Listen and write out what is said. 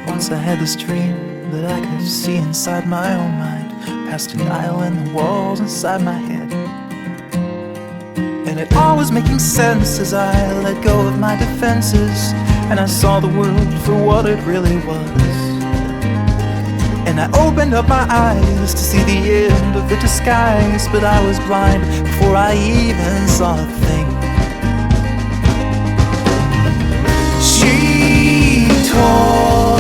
Once I had this dream that I could see inside my own mind, past an aisle and the walls inside my head. And it all was making sense as I let go of my defenses, and I saw the world for what it really was. And I opened up my eyes to see the end of the disguise, but I was blind before I even saw a thing. She told